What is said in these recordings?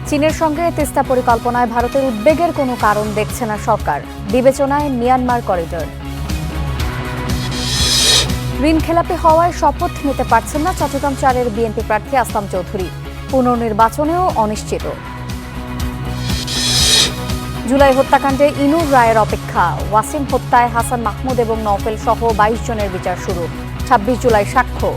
চীনের সঙ্গে তিস্তা পরিকল্পনায় ভারতের উদ্বেগের কোনো কারণ দেখছে না সরকার, বিবেচনায় মিয়ানমার করিডর। ঋণ খেলাপি হওয়ায় শপথ নিতে পারছেন না চট্টগ্রাম 4-এর বিএনপি প্রার্থী আসলাম চৌধুরী, পুনর্নির্বাচনেও অনিশ্চিত। জুলাই হত্যাকাণ্ডে ইনুর রায়ের অপেক্ষা, ওয়াসিম হত্যায় হাসান মাহমুদ এবং নওফেল সহ 22 জনের বিচার শুরু, 26 জুলাই সাক্ষ্য।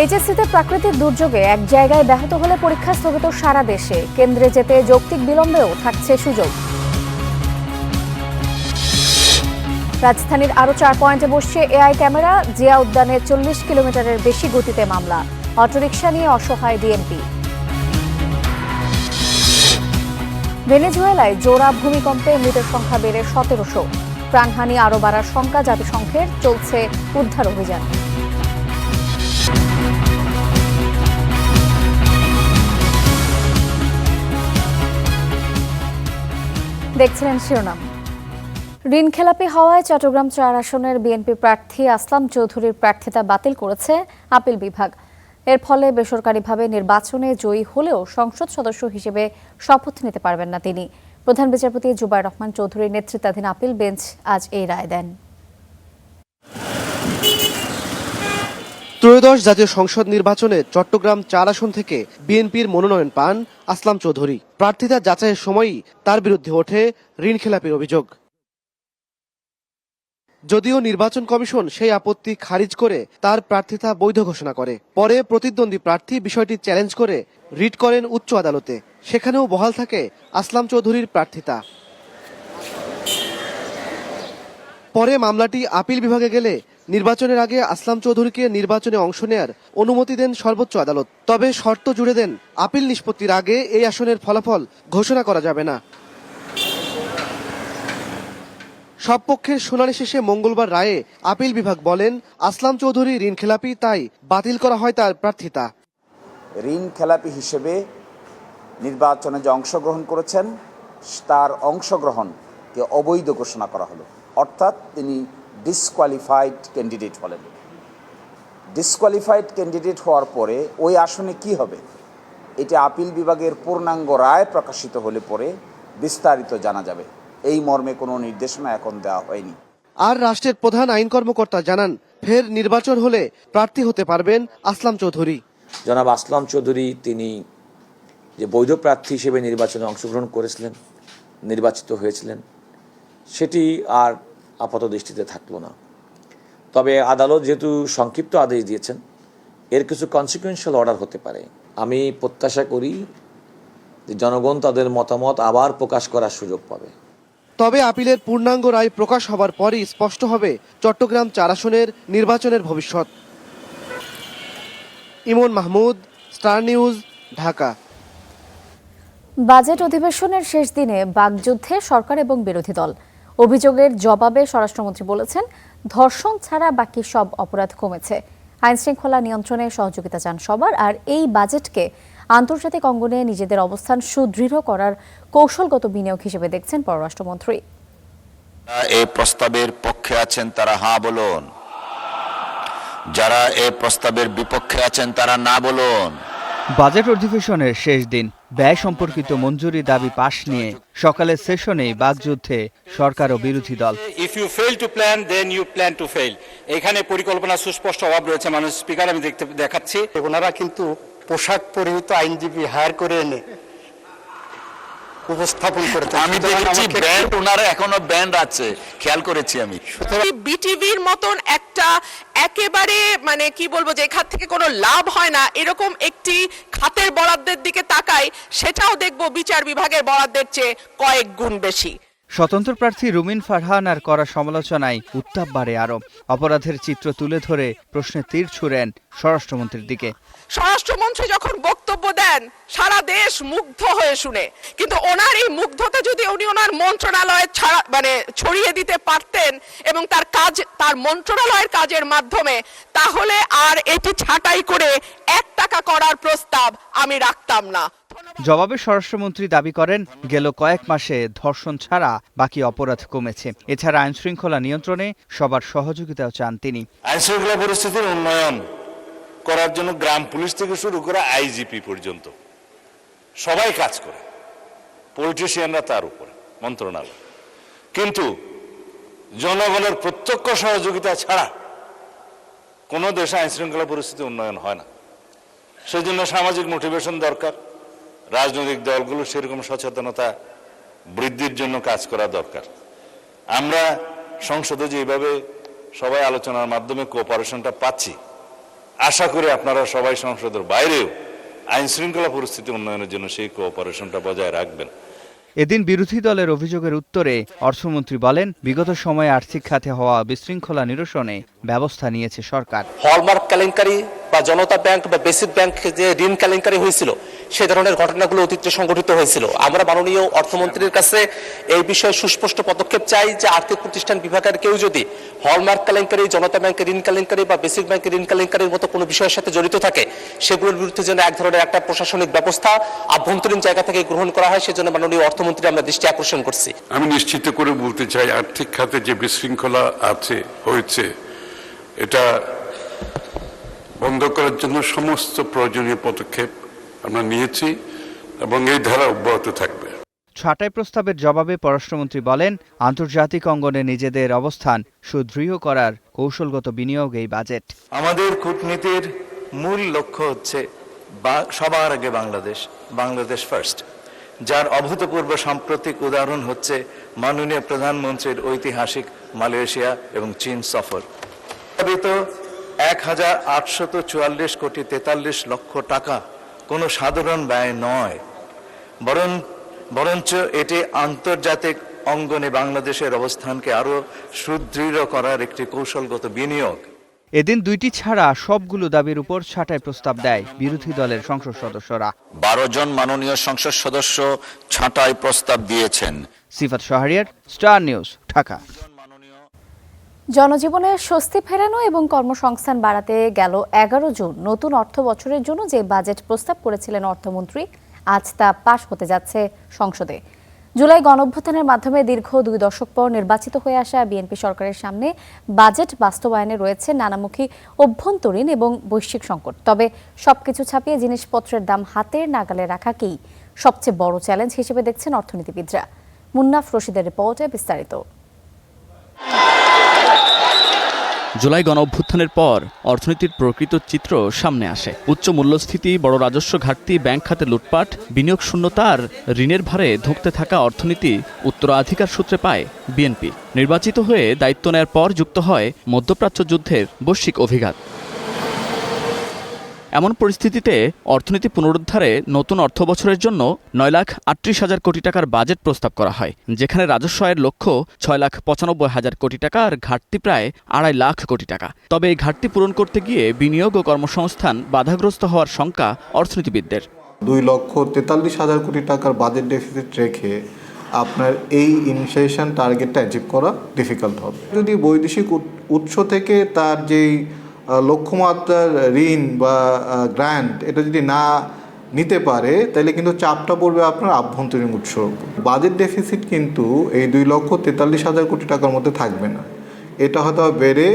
এইচএসসিতে প্রাকৃতিক দুর্যোগে এক জায়গায় ব্যাহত হলে পরীক্ষা স্থগিত সারা দেশে, কেন্দ্রে যেতে যৌক্তিক বিলম্বেও থাকছে সুযোগ। রাজধানীর আরও 4 পয়েন্টে বসছে এআই ক্যামেরা, জিয়া উদ্যানে 40 কিলোমিটারের বেশি গতিতে মামলা, অটোরিকশা নিয়ে অসহায় ডিএমপি। ভেনেজুয়েলায় জোড়া ভূমিকম্পে মৃতের সংখ্যা বেড়ে 1700, প্রাণহানি আরও বাড়ার শঙ্কা জাতিসংঘের, চলছে উদ্ধার অভিযান। দেখছিলেন শিরোনাম। ঋণ খেলাপি হওয়ায় চট্টগ্রাম 4 আসনের বিএনপি প্রার্থী আসলাম চৌধুরীর প্রার্থিতা বাতিল করেছে আপিল বিভাগ। এর ফলে বেসরকারিভাবে নির্বাচনে জয়ী হলেও সংসদ সদস্য হিসেবে শপথ নিতে পারবেন না তিনি। প্রধান বিচারপতি জুবায়ের রহমান চৌধুরীর নেতৃত্বাধীন আপিল বেঞ্চ আজ এই রায় দেন। ত্রয়োদশ জাতীয় সংসদ নির্বাচনে চট্টগ্রাম 4 আসন থেকে বিএনপির মনোনয়ন পান আসলাম চৌধুরী। প্রার্থিতা যাচাইয়ের সময়ই তার বিরুদ্ধে ওঠে ঋণ খেলাপির অভিযোগ। যদিও নির্বাচন কমিশন সেই আপত্তি খারিজ করে তার প্রার্থিতা বৈধ ঘোষণা করে, পরে প্রতিদ্বন্দ্বী প্রার্থী বিষয়টি চ্যালেঞ্জ করে রিট করেন উচ্চ আদালতে। সেখানেও বহাল থাকে আসলাম চৌধুরীর প্রার্থিতা। পরে মামলাটি আপিল বিভাগে গেলে নির্বাচনের আগে আসলাম চৌধুরীকে নির্বাচনে অংশ নেয়ার অনুমতি দেন সর্বোচ্চ আদালত। তবে শর্ত জুড়ে দেন, আপিল নিষ্পত্তির আগে এই আসনের ফলাফল ঘোষণা করা যাবে না। সব পক্ষের শুনানি শেষে মঙ্গলবার রায়ে আপিল বিভাগ বলেন, আসলাম চৌধুরী ঋণ খেলাপি, তাই বাতিল করা হয় তার প্রার্থিতা। ঋণ খেলাপি হিসেবে নির্বাচনে যে অংশগ্রহণ করেছেন তার অংশগ্রহণকে অবৈধ ঘোষণা করা হলো, অর্থাৎ তিনি ডিসকোয়ালিফাইড ক্যান্ডিডেট হলেন। ডিসকোয়ালিফাইড ক্যান্ডিডেট হওয়ার পরে ওই আসনে কি হবে, এটা আপিল বিভাগের পূর্ণাঙ্গ রায় প্রকাশিত হলে পরে বিস্তারিত জানা যাবে। এই মর্মে কোনো নির্দেশনা এখন দেওয়া হয়নি। আর রাষ্ট্রের প্রধান আইন কর্মকর্তা জানান, ফের নির্বাচন হলে প্রার্থী হতে পারবেন আসলাম চৌধুরী। জনাব আসলাম চৌধুরী তিনি যে বৈধ প্রার্থী হিসেবে নির্বাচনে অংশগ্রহণ করেছিলেন, নির্বাচিত হয়েছিলেন, সেটি আর আপাত দৃষ্টিতে থাকলো না। তবে আদালত যেহেতু সংক্ষিপ্ত আদেশ দিয়েছেন, এর কিছু কনসিকুয়েন্সিয়াল অর্ডার হতে পারে। আমি প্রত্যাশা করি যে জনগণ তাদের মতামত আবার প্রকাশ করার সুযোগ পাবে। তবে আপিলের পূর্ণাঙ্গ রায় প্রকাশ হবার পরই স্পষ্ট হবে চট্টগ্রাম 4 আসনের নির্বাচনের ভবিষ্যৎ। Emon Mahmud, star news, Dhaka. Budget অধিবেশনের শেষ দিনে বাকযুদ্ধে সরকার এবং বিরোধী দল। অভিযোগের জবাবে স্বরাষ্ট্রমন্ত্রী বলেছেন, ধর্ষণ ছাড়া বাকি সব অপরাধ কমেছে। আইন শৃঙ্খলা নিয়ন্ত্রণে সহযোগিতা চান সবার, আর এই বাজেটকে আন্তর্জাতিক অঙ্গনে নিজেদের অবস্থান সুদৃঢ় করার কৌশলগত বিনিয়োগ হিসেবে দেখছেন পররাষ্ট্রমন্ত্রী। এই প্রস্তাবের পক্ষে আছেন তারা হ্যাঁ বলুন, যারা এই প্রস্তাবের বিপক্ষে আছেন তারা না বলুন। বাজেট অধিবেশনের শেষ দিন ব্যয় সম্পর্কিত মঞ্জুরি দাবি পাশ নিয়ে সকালের সেশনে বাকযুদ্ধে সরকার ও বিরোধী দল। If you fail to plan then you plan to fail. এখানে পরিকল্পনা সুস্পষ্ট অভাব রয়েছে। মাননীয় স্পিকার, আমি দেখাচ্ছি, ওনারা কিন্তু পোশাক পরিহিত আইনজীবী হায়ার করে এনে উপস্থাপন করতে, আমি দেখেছি ব্যান্ড, ওনারা এখনো ব্যান্ড আছে, খেয়াল করেছি আমি। বিটিভির মতন একটা একেবারে মানে কি বলবো, যে খাত থেকে কোনো লাভ হয় না এরকম একটি খাতের বরাদ্দের দিকে তাকাই, সেটাও দেখবো বিচার বিভাগের বরাদ্দের চেয়ে কয়েক গুণ বেশি। স্বতন্ত্র প্রার্থী রুমিন ফারহান আর করা সমালোচনায় উত্তাপ বাড়ে আরো। অপরাধের চিত্র তুলে ধরে প্রশ্নে তীর ছুঁড়েন স্বরাষ্ট্রমন্ত্রীর দিকে। স্বরাষ্ট্রমন্ত্রী যখন বক্তব্য দেন সারা দেশ মুগ্ধ হয়ে শুনে, কিন্তু ওনার এই মুগ্ধতা যদি উনি ওনার মন্ত্রণালয়ে ছড়িয়ে দিতে পারতেন এবং তার মন্ত্রণালয়ের কাজের মাধ্যমে, তাহলে আর এটি ছাঁটাই করে 1 টাকা করার প্রস্তাব আমি রাখতাম না। জবাবে স্বরাষ্ট্রমন্ত্রী দাবি করেন, গেল কয়েক মাসে ধর্ষণ ছাড়া বাকি অপরাধ কমেছে। এছাড়া আইন শৃঙ্খলা নিয়ন্ত্রণে সবার সহযোগিতাও চান তিনি। আইন শৃঙ্খলা পরিস্থিতির উন্নয়ন করার জন্য গ্রাম পুলিশ থেকে শুরু করে আইজিপি পর্যন্ত সবাই কাজ করে, পলিটিশিয়ানরা তার উপরে মন্ত্রণালয়। কিন্তু জনগণের প্রত্যক্ষ সহযোগিতা ছাড়া কোনো দেশে আইন শৃঙ্খলা পরিস্থিতি উন্নয়ন হয় না। সেই জন্য সামাজিক মোটিভেশন দরকার, রাজনৈতিক দলগুলো সেরকম সচেতনতা বৃদ্ধির জন্য কাজ করা দরকার। আমরা সংসদে যেভাবে সবাই আলোচনার মাধ্যমে কোঅপারেশনটা পাচ্ছি, আশা করি আপনারা সবাই সংসদের বাইরেও আইন শৃঙ্খলা পরিস্থিতি উন্নয়নের জন্য সেই কোঅপারেশনটা বজায় রাখবেন। এদিন বিরোধী দলের অভিযোগের উত্তরে অর্থমন্ত্রী বলেন, বিগত সময়ে আর্থিক খাতে হওয়া বিশৃঙ্খলা নিরসনে ব্যবস্থা নিয়েছে সরকার। হলমার্ক কেলেঙ্কারি বা জনতা ব্যাংক বা বেসিক ব্যাংক যে ঋণ কেলেঙ্কারি হয়েছিল, সে ধরনের ঘটনাগুলো অতীতে সংঘটিত হয়েছিল। আমরা মাননীয় অর্থমন্ত্রীর কাছে এই বিষয়ে সুস্পষ্ট পদক্ষেপ চাই যে আর্থিক প্রতিষ্ঠান বিভাগের কেউ যদি হলমার্ক কেলেঙ্কারি, জনতা ব্যাংকের ঋণ কেলেঙ্কারি বা বেসিক ব্যাংকের ঋণ কেলেঙ্কারির মতো কোনো বিষয়ের সাথে জড়িত থাকে, সেগুলোর বিরুদ্ধে যেন এক ধরনের একটা প্রশাসনিক ব্যবস্থা আভ্যন্তরীণ জায়গা থেকে গ্রহণ করা হয়, সেজন্য মাননীয় অর্থমন্ত্রী আমরা দৃষ্টি আকর্ষণ করছি। আমি নিশ্চিত করে বলতে চাই, আর্থিক খাতে যে বিশৃঙ্খলা হয়েছে এটা বন্ধ করার জন্য সমস্ত প্রয়োজনীয় পদক্ষেপ আমরা নিয়েছি এবং এই ধারা অব্যাহত থাকবে। ছাঁটাই প্রস্তাবের জবাবে পররাষ্ট্রমন্ত্রী বলেন, আন্তর্জাতিক অঙ্গনে নিজেদের অবস্থান সুদৃঢ় করার কৌশলগত বিনিয়োগ এই বাজেট। আমাদের কূটনীতির মূল লক্ষ্য হচ্ছে সবার আগে বাংলাদেশ ফার্স্ট, যার অভূতপূর্ব সাম্প্রতিক উদাহরণ হচ্ছে মাননীয় প্রধানমন্ত্রীর ঐতিহাসিক মালয়েশিয়া এবং চীন সফর। 1844 কোটি 43 লক্ষ টাকা কোনো সাধারণ ব্যয় নয়, বরঞ্চ এটি আন্তর্জাতিক অঙ্গনে বাংলাদেশের অবস্থানকে আরো সুদৃঢ় করার একটি কৌশলগত বিনিয়োগ। এদিন দুইটি ছাড়া সবগুলো দাবির উপর ছাঁটাই প্রস্তাব দেয় বিরোধী দলের সংসদ সদস্যরা। 12 জন মাননীয় সংসদ সদস্য ছাঁটাই প্রস্তাব দিয়েছেন। সিফাত শাহরিয়ার, স্টার নিউজ, ঢাকা। জনজীবনে স্বস্তি ফেরানো এবং কর্মসংস্থান বাড়াতে গেল 11 জুন নতুন অর্থ বছরের জন্য যে বাজেট প্রস্তাব করেছিলেন অর্থমন্ত্রী, আজ তা পাশ হতে যাচ্ছে সংসদে। জুলাই গণঅভ্যুত্থানের মাধ্যমে দীর্ঘ 2 দশক পর নির্বাচিত হয়ে আসা বিএনপি সরকারের সামনে বাজেট বাস্তবায়নে রয়েছে নানামুখী অভ্যন্তরীণ এবং বৈশ্বিক সংকট। তবে সবকিছু ছাপিয়ে জিনিসপত্রের দাম হাতের নাগালে রাখাকেই সবচেয়ে বড় চ্যালেঞ্জ হিসেবে দেখছেন অর্থনীতিবিদরা। মুন্নাফ রশিদের রিপোর্টে বিস্তারিত। জুলাই গণঅভ্যুত্থানের পর অর্থনীতির প্রকৃত চিত্র সামনে আসে। উচ্চ মূল্যস্ফীতি, বড় রাজস্ব ঘাটতি, ব্যাংক খাতে লুটপাট, বিনিয়োগ শূন্যতা আর ঋণের ভারে ধুঁকতে থাকা অর্থনীতি উত্তরাধিকার সূত্রে পায় বিএনপি। নির্বাচিত হয়ে দায়িত্ব নেয়ার পর যুক্ত হয় মধ্যপ্রাচ্য যুদ্ধের বৈশ্বিক অভিঘাত। এমন পরিস্থিতিতে অর্থনীতি পুনরুদ্ধারে নতুন অর্থবছরের জন্য 9,38,000 কোটি টাকার বাজেট প্রস্তাব করা হয়, যেখানে রাজস্ব আয়ের লক্ষ্য 6,95,000 কোটি টাকা আর ঘাটতি প্রায় 2.5 লাখ কোটি টাকা। তবে এই ঘাটতি পূরণ করতে গিয়ে বিনিয়োগ ও কর্মসংস্থান বাধাগ্রস্ত হওয়ার শঙ্কা অর্থনীতিবিদদের। 2,43,000 কোটি টাকার বাজেট ডেফিসিট রেখে আপনার এই ইনফ্লেশন টার্গেটটা অ্যাচিভ করা ডিফিকাল্ট হবে। যদি বৈদেশিক উৎস থেকে তার যেই লক্ষ্যমাত্রার ঋণ বা গ্র্যান্ট এটা যদি না নিতে পারে, তাহলে কিন্তু চাপটা পড়বে আপনার আভ্যন্তরীণ উৎস। বাজেট ডেফিসিট কিন্তু এই 2,43,000 কোটি টাকার মধ্যে থাকবে না, এটা হয়তো বেড়ে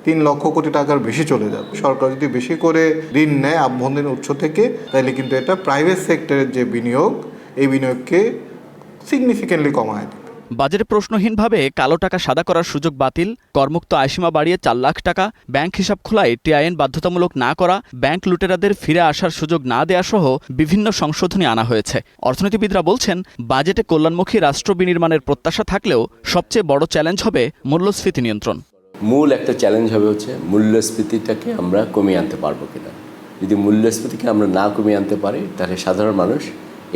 3 লক্ষ কোটি টাকার বেশি চলে যাবে। সরকার যদি বেশি করে ঋণ নেয় আভ্যন্তরীণ উৎস থেকে, তাহলে কিন্তু এটা প্রাইভেট সেক্টরের যে বিনিয়োগ, এই বিনিয়োগকে সিগনিফিকেন্টলি কমায় দেবে। বাজেটে প্রশ্নহীনভাবে কালো টাকা সাদা করার সুযোগ বাতিল, করমুক্ত আয়সীমা বাড়িয়ে 4 লাখ টাকা, ব্যাংক হিসাব খোলায় টিআইএন বাধ্যতামূলক না করা, ব্যাংক লুটেরাদের ফিরে আসার সুযোগ না দেয়া সহ বিভিন্ন সংশোধনী আনা হয়েছে। অর্থনীতিবিদরা বলছেন, বাজেটে কল্যাণমুখী রাষ্ট্র বিনির্মাণের প্রত্যাশা থাকলেও সবচেয়ে বড় চ্যালেঞ্জ হবে মূল্যস্ফীতি নিয়ন্ত্রণ। মূল একটা চ্যালেঞ্জ হবে হচ্ছে মূল্যস্ফীতিটাকে আমরা কমিয়ে আনতে পারবো কিনা। যদি মূল্যস্ফীতিকে আমরা না কমিয়ে আনতে পারি, তাহলে সাধারণ মানুষ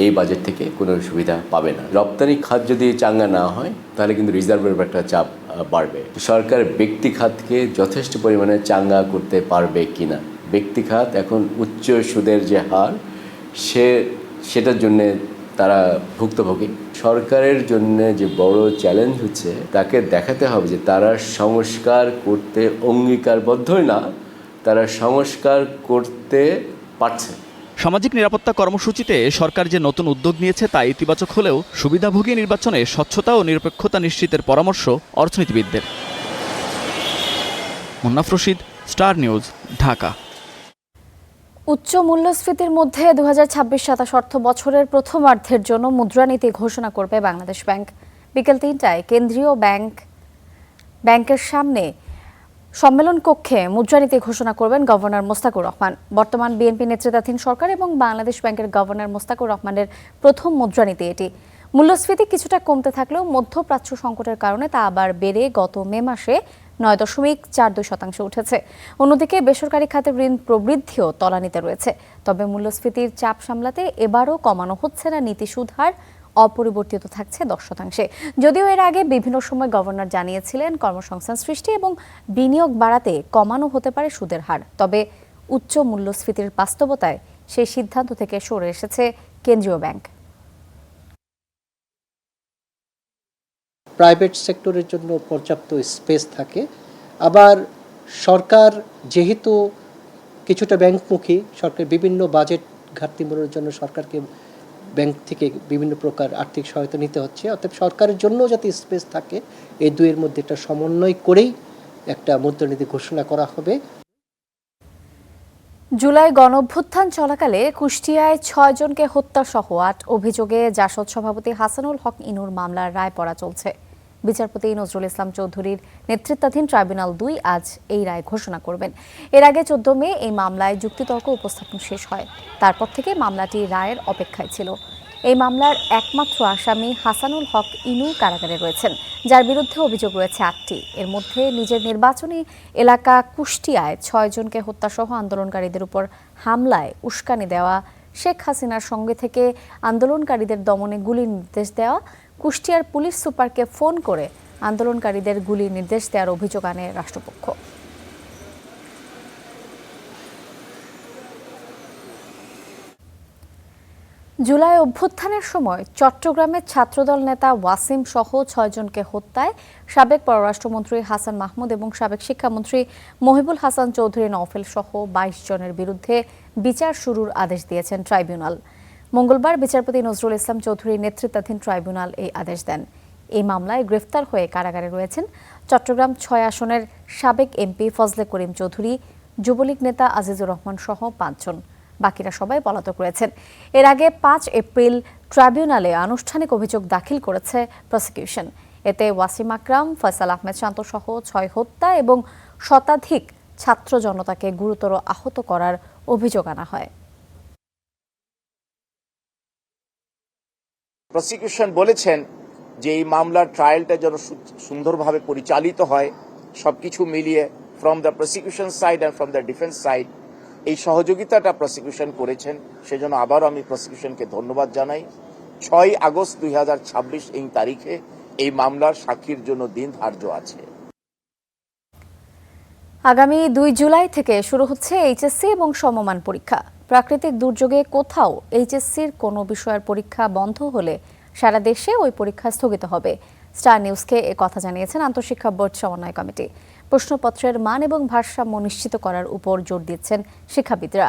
এই বাজেট থেকে কোনো সুবিধা পাবে না। রপ্তানি খাত যদি চাঙ্গা না হয়, তাহলে কিন্তু রিজার্ভের একটা চাপ বাড়বে। সরকার ব্যক্তি খাতকে যথেষ্ট পরিমাণে চাঙ্গা করতে পারবে কিনা। ব্যক্তি খাত এখন উচ্চ সুদের যে হার, সেটার জন্যে তারা ভুক্তভোগী। সরকারের জন্য যে বড় চ্যালেঞ্জ হচ্ছে, তাকে দেখাতে হবে যে তারা সংস্কার করতে অঙ্গীকারবদ্ধই না, তারা সংস্কার করতে পারছে। সামাজিক নিরাপত্তা কর্মসূচিতে সরকার যে নতুন উদ্যোগ নিয়েছে তা ইতিবাচক হলেও সুবিধাভোগী নির্বাচনে স্বচ্ছতা ও নিরপেক্ষতা নিশ্চিতের পরামর্শ অর্থনীতিবিদদের। Munnaf Rashid, star news, Dhaka. উচ্চ মূল্যস্ফীতির মধ্যে 2026-27 অর্থ বছরের প্রথমার্ধের জন্য মুদ্রানীতি ঘোষণা করবে বাংলাদেশ ব্যাংক। বিকেল 3টায় কেন্দ্রীয় ব্যাংকের সামনে সম্মেলন কক্ষে মুদ্রানীতি ঘোষণা করবেন গভর্নর মোস্তাকুর রহমান। বর্তমান বিএনপি নেতৃত্বাধীন সরকার এবং বাংলাদেশ ব্যাংকের গভর্নর মোস্তাকুর রহমানের প্রথম মুদ্রানীতি এটি। মূল্যস্ফীতি কিছুটা কমতে থাকলেও মধ্যপ্রাচ্য সংকটের কারণে তা আবার বেড়ে গত মে মাসে 9.42% উঠেছে। অন্যদিকে বেসরকারি খাতের ঋণ প্রবৃদ্ধিও তলানিতে রয়েছে। তবে মূল্যস্ফীতির চাপ সামলাতে এবারও কমানো হচ্ছে না নীতি সুদ হার, অপরিবর্তিত থাকছে 10%। যদিও এর আগে বিভিন্ন সময় গভর্নর জানিয়েছিলেন কর্মসংস্থান সৃষ্টি এবং বিনিয়োগ বাড়াতে কমানো হতে পারে সুদের হার। তবে উচ্চ মূল্যস্ফীতির বাস্তবতায় সেই সিদ্ধান্ত থেকে সরে এসেছে কেন্দ্রীয় ব্যাংক। প্রাইভেট সেক্টরের জন্য পর্যাপ্ত স্পেস থাকে। আবার সরকার যেহেতু কিছুটা ব্যাংকমুখী, সরকার বিভিন্ন বাজেট ঘাটতি পূরণের জন্য সরকারকে ব্যাংক থেকে বিভিন্ন প্রকার আর্থিক সহায়তা নিতে হচ্ছে। অতএব সরকারের জন্য যাতে স্পেস থাকে, এই দুইয়ের মধ্যে একটা সমন্বয় করেই একটা মুদ্রানীতি ঘোষণা করা হবে। জুলাই গণঅভ্যুত্থান চলাকালে কুষ্টিয়ায় 6 জনকে হত্যাসহ 8 অভিযোগে জাসদ সভাপতি হাসানুল হক ইনুর মামলার রায় পড়া চলছে। বিচারপতি নজরুল ইসলাম চৌধুরীর নেতৃত্বাধীন ট্রাইব্যুনাল 2 আজ এই রায় ঘোষণা করবেন। এর আগে 14 মে এই মামলায় যুক্তিতর্ক উপস্থাপন শেষ হয়। তারপর থেকে মামলাটি রায়ের অপেক্ষায় ছিল। এই মামলার একমাত্র আসামি হাসানুল হক ইনু কারাগারে রয়েছেন, যার বিরুদ্ধে অভিযোগ রয়েছে 8টি। এর মধ্যে নিজের নির্বাচনী এলাকা কুষ্টিয়ায় 6 জনকে হত্যাসহ আন্দোলনকারীদের উপর হামলায় উস্কানি দেওয়া, শেখ হাসিনার সঙ্গে থেকে আন্দোলনকারীদের দমনে গুলির নির্দেশ দেওয়া, কুষ্টিয়ার পুলিশ সুপারকে ফোন করে আন্দোলনকারীদের গুলির নির্দেশ দেওয়ার অভিযোগ আনে রাষ্ট্রপক্ষ। জুলাই অভ্যুত্থানের সময় চট্টগ্রামের ছাত্রদল নেতা ওয়াসিম সহ 6 জনকে হত্যায় সাবেক পররাষ্ট্রমন্ত্রী হাসান মাহমুদ এবং সাবেক শিক্ষামন্ত্রী মহিবুল হাসান চৌধুরী নওফেল সহ 22 জনের বিরুদ্ধে বিচার শুরুর আদেশ দিয়েছেন ট্রাইব্যুনাল। মঙ্গলবার বিচারপতি নজরুল ইসলাম চৌধুরীর নেতৃত্বাধীন ট্রাইব্যুনাল এই আদেশ দেন। এই মামলায় গ্রেফতার হয়ে কারাগারে রয়েছেন চট্টগ্রাম 6 আসনের সাবেক এমপি ফজলে করিম চৌধুরী, যুবলীগ নেতা আজিজুর রহমান সহ 5 জন। বাকিরা সবাই পলাতক রয়েছেন। এর আগে 5 এপ্রিল ট্রাইব্যুনালে আনুষ্ঠানিক অভিযোগ দাখিল করেছে প্রসিকিউশন। এতে ওয়াসিম আকরাম, ফয়সাল আহমেদ শান্ত সহ 6 হত্যা এবং শতাধিক ছাত্র জনতাকে গুরুতর আহত করার অভিযোগ আনা হয়। প্রসিকিউশন বলেছেন যে এই মামলার ট্রায়ালটা যেন সুন্দরভাবে পরিচালিত হয়, সবকিছু মিলিয়ে from the prosecution side and from the defence side এই সহযোগিতাটা প্রসিকিউশন করেছেন। সেজন্য আবারও আমি প্রসিকিউশনকে ধন্যবাদ জানাই। 6 আগস্ট 2026 এই তারিখে এই মামলার সাক্ষীর জন্য দিন ধার্য আছে। আগামী 2 জুলাই থেকে শুরু হচ্ছে এইচএসসি এবং সমমান পরীক্ষা। প্রাকৃতিক দুর্যোগে কোথাও এইচএসসির কোনো বিষয়ের পরীক্ষা বন্ধ হলে সারা দেশে ওই পরীক্ষা স্থগিত হবে। স্টার নিউজকে এ কথা জানিয়েছেন আন্তঃশিক্ষা বোর্ড সমন্বয় কমিটি। প্রশ্নপত্রের মান এবং ভারসাম্য নিশ্চিত করার উপর জোর দিচ্ছেন শিক্ষাবিদরা।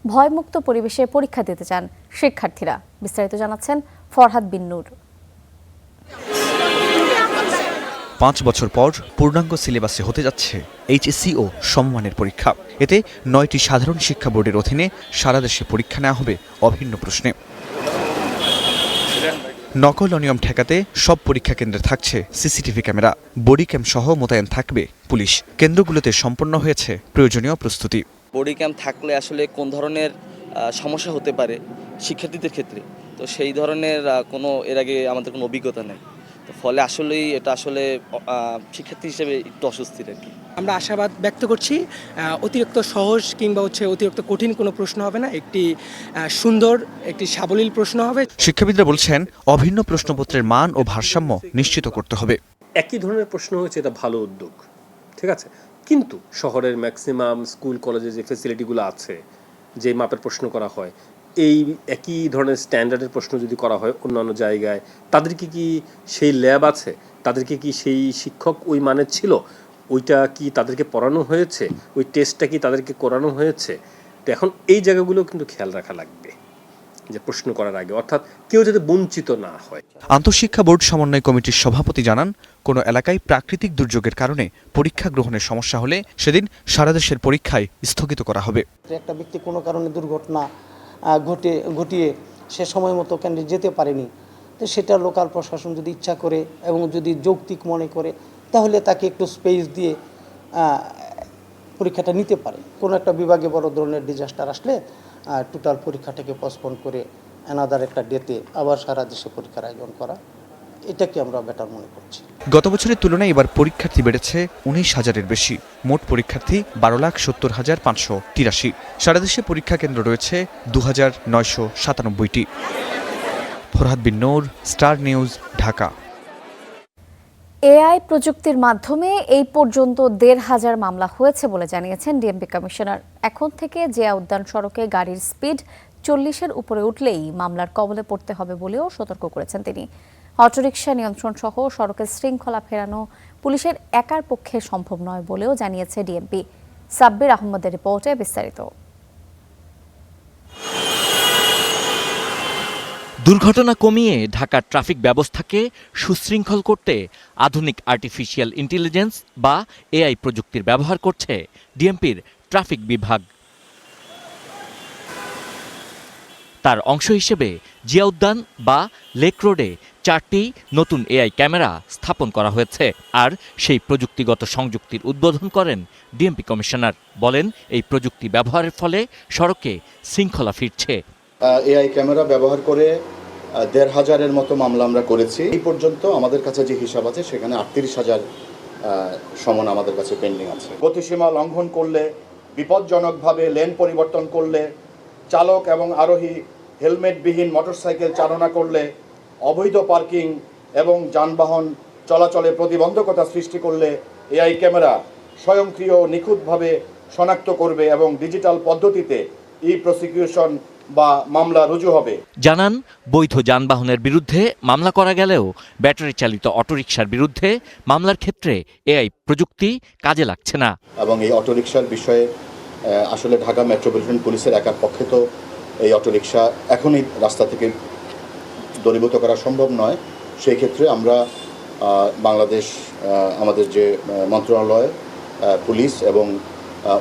ভয়মুক্ত পরিবেশে পরীক্ষা দিতে চান শিক্ষার্থীরা। বিস্তারিত জানাচ্ছেন ফরহাদ বিন নূর। 5 বছর পর পূর্ণাঙ্গ সিলেবাসে হতে যাচ্ছে এইচএসসি ও সমমানের পরীক্ষা। এতে 9টি সাধারণ শিক্ষা বোর্ডের অধীনে সারা দেশে পরীক্ষা নেওয়া হবে অভিন্ন প্রশ্নে। নকল অনিয়ম ঠেকাতে সব পরীক্ষা কেন্দ্রে থাকছে সিসিটিভি ক্যামেরা, বডি ক্যাম সহ মোতায়েন থাকবে পুলিশ। কেন্দ্রগুলোতে সম্পন্ন হয়েছে প্রয়োজনীয় প্রস্তুতি। বডি ক্যাম থাকলে আসলে কোন ধরনের সমস্যা হতে পারে শিক্ষার্থীদের ক্ষেত্রে, তো সেই ধরনের এর আগে আমাদের কোনো অভিজ্ঞতা নেই। তো ফলে আসলেই এটা আসলে শিক্ষার্থী হিসেবে একটু অস্বস্তির আর কি। আমরা আশাবাদ ব্যক্ত করছি অতিরিক্ত সহজ কিংবা অতিরিক্ত কঠিন কোনো প্রশ্ন হবে না, একটি সুন্দর একটি সাবলীল প্রশ্ন হবে। শিক্ষাবিদরা বলছেন অভিন্ন প্রশ্নপত্রের মান ও ভারসাম্য নিশ্চিত করতে হবে। একই ধরনের প্রশ্ন হয়েছে, এটা ভালো উদ্যোগ, ঠিক আছে, কিন্তু শহরের ম্যাক্সিমাম স্কুল কলেজে যে ফেসিলিটিগুলো আছে, যে মাপের প্রশ্ন করা হয়, এই একই ধরনের স্ট্যান্ডার্ডের প্রশ্ন যদি করা হয় অন্যান্য জায়গায়, তাদেরকে কি সেই ল্যাব আছে, তাদেরকে কি সেই শিক্ষক ওই মানের ছিল, ওইটা কি তাদেরকে পড়ানো হয়েছে, ওই টেস্টটা কি তাদেরকে করানো হয়েছে? তো এখন এই জায়গাগুলো কিন্তু খেয়াল রাখা লাগবে। যে প্রশ্ন করার আগে, অর্থাৎ কেউ যাতে বঞ্চিত না হয়। আন্তঃশিক্ষা বোর্ড সমন্বয় কমিটির সভাপতি জানান, কোনো এলাকায় প্রাকৃতিক দুর্যোগের কারণে পরীক্ষা গ্রহণের সমস্যা হলে সেদিন সারা দেশের পরীক্ষায় স্থগিত করা হবে। একটা ব্যক্তি কোনো কারণে দুর্ঘটনা ঘটিয়ে সে সময় মতো ক্যান্ডিডেট যেতে পারেনি, তো সেটা লোকাল প্রশাসন যদি ইচ্ছা করে এবং যদি যৌক্তিক মনে করে তাহলে তাকে একটু স্পেস দিয়ে পরীক্ষাটা নিতে পারে। কোনো একটা বিভাগে বড় ধরনের ডিজাস্টার আসলে টোটাল পরীক্ষাটাকে পোস্টপোন করে অ্যানাদার একটা ডেতে আবার সারা দেশে পরীক্ষার আয়োজন করা, এটাকে আমরা বেটার মনে করছি। গত বছরের তুলনায় এবার পরীক্ষার্থী বেড়েছে 19,000-এর বেশি। মোট পরীক্ষার্থী 12,70,583। সারা দেশে পরীক্ষা কেন্দ্র রয়েছে 2,997টি। ফরহাদ বিন নূর, স্টার নিউজ, ঢাকা। এআই প্রযুক্তির মাধ্যমে এই পর্যন্ত 1,500 মামলা হয়েছে বলে জানিয়েছেন ডিএমপি কমিশনার। এখন থেকে জিয়া উদ্যান সড়কে গাড়ির স্পিড 40-এর উপরে উঠলেই মামলার কবলে পড়তে হবে বলেও সতর্ক করেছেন তিনি। অটোরিকশা নিয়ন্ত্রণ সহ সড়কের শৃঙ্খলা ফেরানো পুলিশের একার পক্ষে সম্ভব নয় বলেও জানিয়েছে ডিএমপি। সাব্বির আহমদের রিপোর্টে বিস্তারিত। দুর্ঘটনা কমিয়ে ঢাকার ট্রাফিক ব্যবস্থাকে সুশৃঙ্খল করতে আধুনিক আর্টিফিশিয়াল ইন্টেলিজেন্স বা এআই প্রযুক্তির ব্যবহার করছে ডিএমপির ট্রাফিক বিভাগ। তার অংশ হিসেবে জিয়া উদ্যান বা লেক রোডে 4টি নতুন এআই ক্যামেরা স্থাপন করা হয়েছে। আর সেই প্রযুক্তিগত সংযুক্তির উদ্বোধন করেন ডিএমপি কমিশনার। বলেন, এই প্রযুক্তি ব্যবহারের ফলে সড়কে শৃঙ্খলা ফিরছে। এআই ক্যামেরা ব্যবহার করে 1,500-এর মতো মামলা আমরা করেছি। এই পর্যন্ত আমাদের কাছে যে হিসাব আছে সেখানে 38,000 সমন আমাদের কাছে পেন্ডিং আছে। গতিসীমা লঙ্ঘন করলে, বিপজ্জনকভাবে লেন পরিবর্তন করলে, চালক এবং আরোহী হেলমেটবিহীন মোটরসাইকেল চালনা করলে, অবৈধ পার্কিং এবং যানবাহন চলাচলে প্রতিবন্ধকতা সৃষ্টি করলে এআই ক্যামেরা স্বয়ংক্রিয় নিখুঁতভাবে শনাক্ত করবে এবং ডিজিটাল পদ্ধতিতে ই প্রসিকিউশন বা মামলা রুজু হবে। জানান, বৈধ যানবাহনের বিরুদ্ধে মামলা করা গেলেও ব্যাটারি চালিত অটোরিকশার বিরুদ্ধে মামলার ক্ষেত্রে এআই প্রযুক্তি কাজে লাগছে না। এবং এই অটোরিকশার বিষয়ে আসলে ঢাকা মেট্রোপলিটন পুলিশের একার পক্ষে তো এই অটোরিকশা এখনই রাস্তা থেকে দূরীভূত করা সম্ভব নয়। সেই ক্ষেত্রে আমরা বাংলাদেশ আমাদের যে মন্ত্রণালয়, পুলিশ এবং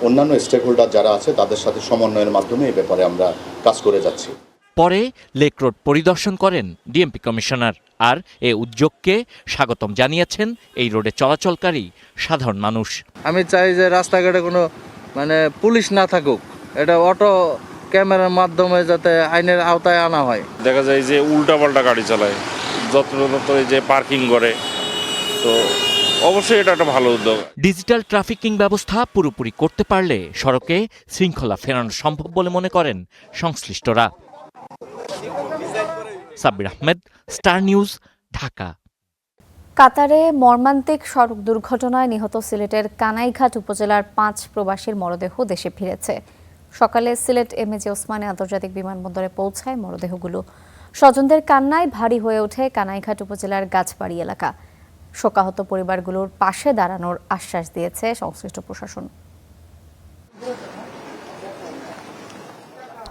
অন্যান্য স্টেক হোল্ডার যারা আছে তাদের সাথে সমন্বয়ের মাধ্যমে এই ব্যাপারে আমরা কাজ করে যাচ্ছি। পরে লেক রোড পরিদর্শন করেন ডিএমপি কমিশনার। আর এ উদ্যোগকে স্বাগতম জানিয়েছেন এই রোডে চলাচলকারী সাধারণ মানুষ। আমি চাই যে রাস্তাঘাটে কোনো পুলিশ না থাকুক, এটা অটো ক্যামেরার মাধ্যমে যাতে আইনের আওতায় আনা হয়। দেখা যায় যে উল্টাপাল্টা গাড়ি চালায়, যত্র যে পার্কিং করে, তো অবশ্যই এটা একটা ভালো উদ্যোগ। ডিজিটাল ট্রাফিকিং ব্যবস্থা পুরোপুরি করতে পারলে সড়কে শৃঙ্খলা ফেরানো সম্ভব বলে মনে করেন সংশ্লিষ্টরা। Sabbir Ahmed, star news, Dhaka. কাতারে মর্মান্তিক সড়ক দুর্ঘটনায় নিহত সিলেটের কানাইঘাট উপজেলার 5 প্রবাসীর মরদেহ দেশে ফিরেছে। সকালে সিলেট এমএজি ওসমানী আন্তর্জাতিক বিমানবন্দরে পৌঁছায় মরদেহগুলো। স্বজনদের কান্নায় ভারী হয়ে ওঠে কানাইঘাট উপজেলার গাছবাড়ি এলাকা। শোকাহত পরিবারগুলোর পাশে দাঁড়ানোর আশ্বাস দিয়েছে সংশ্লিষ্ট প্রশাসন।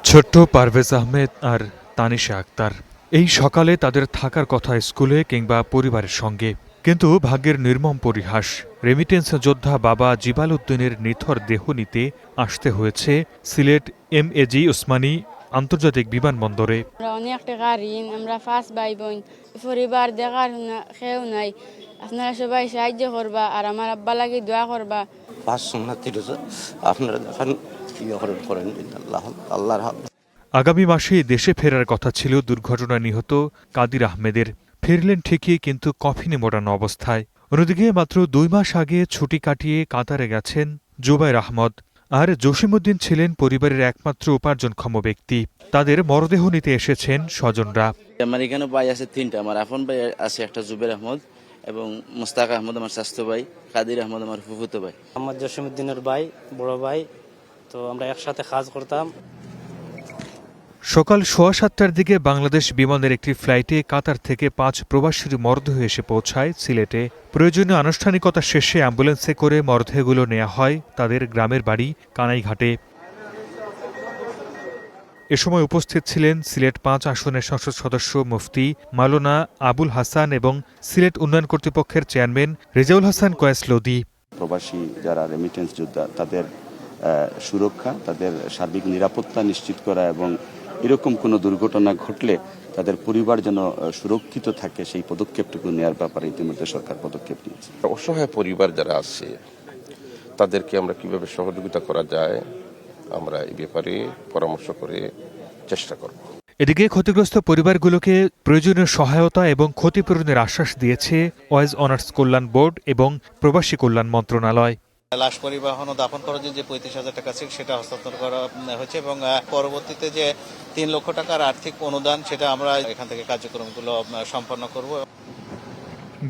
ছোট্ট পারভেজ আহমেদ আর তানিশা আক্তার এই সকালে তাদের থাকার কথা স্কুলে কিংবা পরিবারের সঙ্গে, কিন্তু ভাগ্যের নির্মম পরিহাস, রেমিটেন্স যোদ্ধা বাবা জিবাল উদ্দিনের নিথর দেহ নিতে আসতে হয়েছে সিলেট এমএজি ওসমানী আন্তর্জাতিক বিমানবন্দরে। অনেক টাকা ঋণ, আমরা 5 ভাই বোন, পরিবার দেখার কেউ নাই। আপনারা সবাই সাহায্য করবা আর আমার আব্বা লাগে দোয়া করবা। আপনারা দেখেন করেন আল্লাহর হাত। আগামী মাসে দেশে ফেরার কথা ছিল দুর্ঘটনায় নিহত কাদির আহমেদের। ফিরলেন ঠিকই, কিন্তু কফিনে মোড়ানো অবস্থায়। অন্যদিকে মাত্র 2 মাস আগে ছুটি কাটিয়ে কাতারে গেছেন জুবাইর আহমদ। আর জসিমউদ্দিন ছিলেন পরিবারের একমাত্র উপার্জনক্ষম ব্যক্তি। তাদের মরদেহ নিতে এসেছেন স্বজনরা। আমার এখানে ভাই আছে 3টা। আমার আপন ভাই আছে একটা জুবাইর আহমদ এবং মুস্তাক আহমদ আমার স্বাস্থ্য ভাই, কাদির আহমদ আমার ফুফুতো ভাই। আমার জসিমউদ্দিনের ভাই, বড় ভাই, তো আমরা একসাথে কাজ করতাম। সকাল 7:15টার দিকে বাংলাদেশ বিমানের একটি ফ্লাইটে কাতার থেকে 5 প্রবাসীর মরদেহ এসে পৌঁছায় সিলেটে। প্রয়োজনীয় আনুষ্ঠানিকতা শেষে অ্যাম্বুলেন্সে করে মরদেহগুলো নেওয়া হয় তাদের গ্রামের বাড়ি কানাইঘাটে। এ সময় উপস্থিত ছিলেন সিলেট ৫ আসনের সংসদ সদস্য মুফতি মাওলানা আবুল হাসান এবং সিলেট উন্নয়ন কর্তৃপক্ষের চেয়ারম্যান রেজাউল হাসান কয়েস লোদি। প্রবাসী যারা রেমিটেন্স যোদ্ধা তাদের সুরক্ষা, তাদের সার্বিক নিরাপত্তা নিশ্চিত করা এবং এরকম কোনো দুর্ঘটনা ঘটলে তাদের পরিবার যেন সুরক্ষিত থাকে সেই পদক্ষেপটুকু নেওয়ার ব্যাপারে ইতিমধ্যে সরকার পদক্ষেপ নিয়েছে। অসহায় পরিবার যারা আছে তাদেরকে আমরা কিভাবে সহযোগিতা করা যায় আমরা এই ব্যাপারে পরামর্শ করে চেষ্টা করব। এদিকে ক্ষতিগ্রস্ত পরিবারগুলোকে প্রয়োজনীয় সহায়তা এবং ক্ষতিপূরণের আশ্বাস দিয়েছে ওয়াইজ অনার্স কল্যাণ বোর্ড এবং প্রবাসী কল্যাণ মন্ত্রণালয়। লাশ পরিবহন ও দাফন করার যে 35,000 টাকা ছিল সেটা হস্তান্তর করা হয়েছে এবং পরবর্তীতে যে 3 লক্ষ টাকার আর্থিক অনুদান সেটা আমরা এখান থেকে কার্যক্রমগুলো সম্পন্ন করব।